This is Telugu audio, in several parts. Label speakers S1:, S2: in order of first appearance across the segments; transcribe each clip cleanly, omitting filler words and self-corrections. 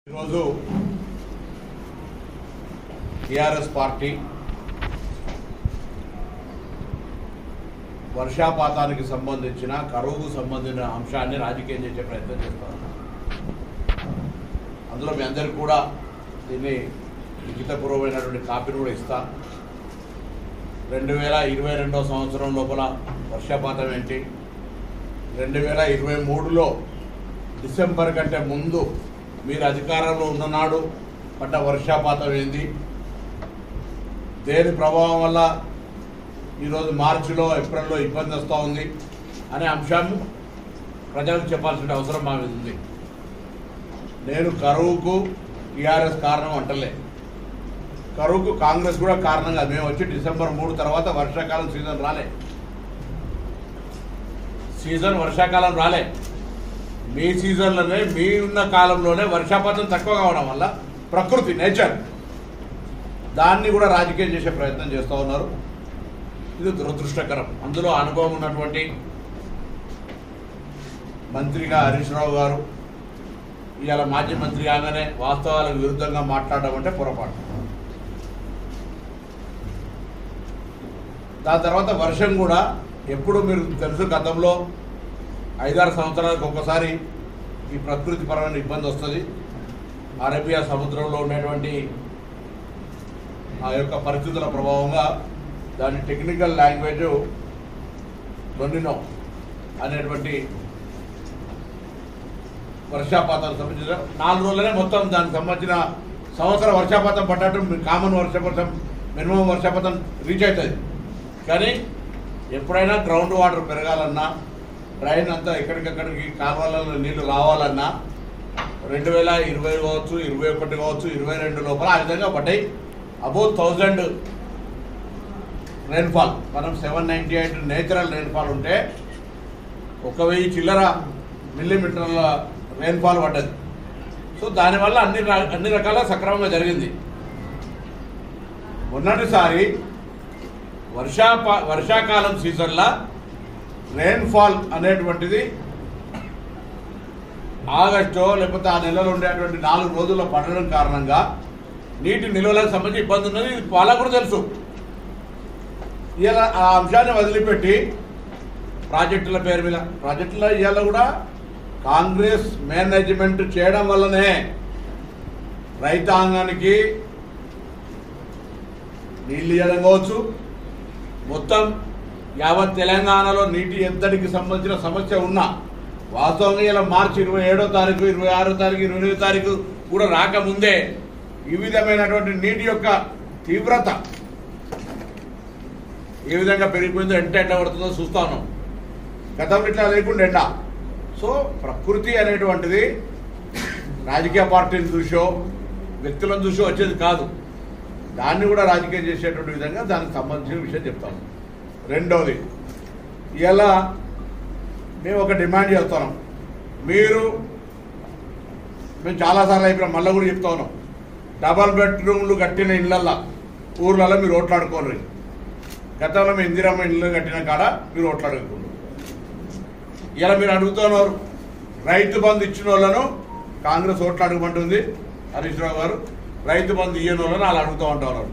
S1: ఈరోజు టీఆర్ఎస్ పార్టీ వర్షాపాతానికి సంబంధించిన కరువుకు సంబంధించిన అంశాన్ని రాజకీయం చేసే ప్రయత్నం చేస్తారు. అందులో మీ అందరికీ కూడా దీన్ని లిఖితపూర్వమైనటువంటి కాపీని కూడా ఇస్తా. 2022 సంవత్సరం లోపల వర్షపాతం ఏంటి, 2023లో డిసెంబర్ కంటే ముందు మీరు అధికారంలో ఉన్ననాడు పడ్డ వర్షపాతం ఏంది, దేని ప్రభావం వల్ల ఈరోజు మార్చిలో ఏప్రిల్లో ఇబ్బంది వస్తూ ఉంది అనే అంశాన్ని ప్రజలకు చెప్పాల్సిన అవసరం మా మీద ఉంది. నేను కరువుకు టీఆర్ఎస్ కారణం అంటలే, కరువుకు కాంగ్రెస్ కూడా కారణం కాదు. మేము వచ్చి డిసెంబర్ 3 తర్వాత వర్షాకాలం వర్షాకాలం రాలే. మీ సీజన్లోనే మీ ఉన్న కాలంలోనే వర్షపాతం తక్కువ కావడం వల్ల ప్రకృతి నేచర్ దాన్ని కూడా రాజకీయం చేసే ప్రయత్నం చేస్తూ ఉన్నారు. ఇది దురదృష్టకరం. అందులో అనుభవం ఉన్నటువంటి మంత్రిగా హరీష్ రావు గారు ఇవాళ మాజీ మంత్రి కాగానే వాస్తవాలకు విరుద్ధంగా మాట్లాడడం అంటే పొరపాటు. దాని తర్వాత వర్షం కూడా ఎప్పుడు మీరు తెలుసు, గతంలో 5-6 సంవత్సరాలకు ఒకసారి ఈ ప్రకృతి పరమైన ఇబ్బంది వస్తుంది. అరేబియా సముద్రంలో ఉన్నటువంటి ఆ యొక్క పరిస్థితుల ప్రభావంగా దాని టెక్నికల్ లాంగ్వేజ్ లొనినో అనేటువంటి వర్షాపాతానికి సంబంధించిన 4 రోజులనే మొత్తం దానికి సంబంధించిన సంవత్సరం వర్షాపాతం పడ్డట్టు కామన్ వర్షపాతం మినిమం వర్షపాతం రీచ్ అవుతుంది. కానీ ఎప్పుడైనా గ్రౌండ్ వాటర్ పెరగాలన్నా, డ్రైన్ అంతా ఎక్కడికక్కడికి కాలువలలో నీళ్లు రావాలన్నా 2020 కావచ్చు, 21 కావచ్చు, 22 లోపల ఆ విధంగా పడ్డాయి. Above 1000 rainfall. మనం 798 నేచురల్ రెయిన్ఫాల్ ఉంటే 1000 చిల్లర మిల్లీమీటర్ల రెయిన్ఫాల్ పడ్డది. సో దానివల్ల అన్ని రకాల సక్రమంగా జరిగింది. మొన్నటిసారి వర్షాకాలం సీజన్లో రెయిన్ఫాల్ అనేటువంటిది ఆగస్టు లేకపోతే ఆ నెలలో ఉండేటువంటి 4 రోజుల్లో పడడం కారణంగా నీటి నిల్వలకు సంబంధించి ఇబ్బంది ఉన్నది. ఇది వాళ్ళకు కూడా తెలుసు. ఇలా ఆ అంశాన్ని వదిలిపెట్టి ప్రాజెక్టుల పేరు మీద ప్రాజెక్టుల ఇవాళ కూడా కాంగ్రెస్ మేనేజ్మెంట్ చేయడం వల్లనే రైతాంగానికి నీళ్ళు ఇవ్వడం కావచ్చు, మొత్తం యావత్ తెలంగాణలో నీటి ఎద్దడికి సంబంధించిన సమస్య ఉన్నా వాస్తవంగా ఇలా మార్చి 27వ తారీఖు, 26వ తారీఖు, 28వ తారీఖు కూడా రాకముందే ఈ విధమైనటువంటి నీటి యొక్క తీవ్రత ఏ విధంగా పెరిగిపోయిందో, ఎండ పడుతుందో చూస్తా ఉన్నాం. గతంలో ఇట్లా లేకుండా ఎండ. సో ప్రకృతి అనేటువంటిది రాజకీయ పార్టీని చూసో వ్యక్తులను చూసో వచ్చేది కాదు. దాన్ని కూడా రాజకీయం చేసేటువంటి విధంగా దానికి సంబంధించిన విషయం చెప్తాను. రెండవది, ఇలా మేము ఒక డిమాండ్ చేస్తున్నాం. మేము చాలాసార్లు అయిపోయినాం, మళ్ళీ కూడా చెప్తా ఉన్నాం. డబల్ బెడ్రూమ్లు కట్టిన ఇళ్ళల్లో ఊర్లలో మీరు ఓట్లాడుకోరు. గతంలో మీ ఇందిరమ్మ ఇళ్ళు కట్టిన కాడ మీరు ఓట్లాడుకోరు. ఇలా మీరు అడుగుతున్నారు. రైతు బంధు ఇచ్చిన వాళ్ళను కాంగ్రెస్ ఓట్లాడమంటుంది హరీష్ రావు గారు, రైతు బంధు ఇయ్యని వాళ్ళని అలా అడుగుతూ ఉంటా ఉన్నారు.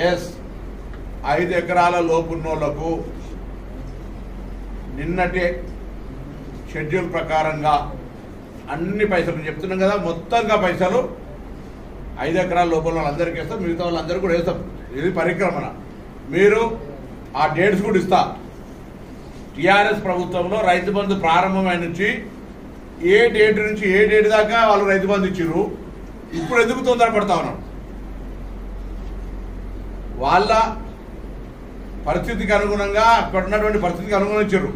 S1: ఎస్, 5 ఎకరాల లోపున్నోళ్లకు నిన్నటి షెడ్యూల్ ప్రకారంగా అన్ని పైసలు చెప్తున్నాం కదా, మొత్తంగా పైసలు 5 ఎకరాల లోపల వాళ్ళందరికీ వేస్తాం, మిగతా వాళ్ళందరూ కూడా వేస్తాం. ఇది పరిక్రమణ. మీరు ఆ డేట్స్ కూడా ఇస్తా. టీఆర్ఎస్ ప్రభుత్వంలో రైతు బంధు ప్రారంభమైన నుంచి ఏ డేట్ నుంచి ఏ డేట్ దాకా వాళ్ళు రైతు బంధు ఇచ్చిర్రు, ఇప్పుడు ఎందుకు తొందరపడతా ఉన్నాం? వాళ్ళ పరిస్థితికి అనుగుణంగా, అక్కడ ఉన్నటువంటి పరిస్థితికి అనుగుణంగా ఇచ్చారు.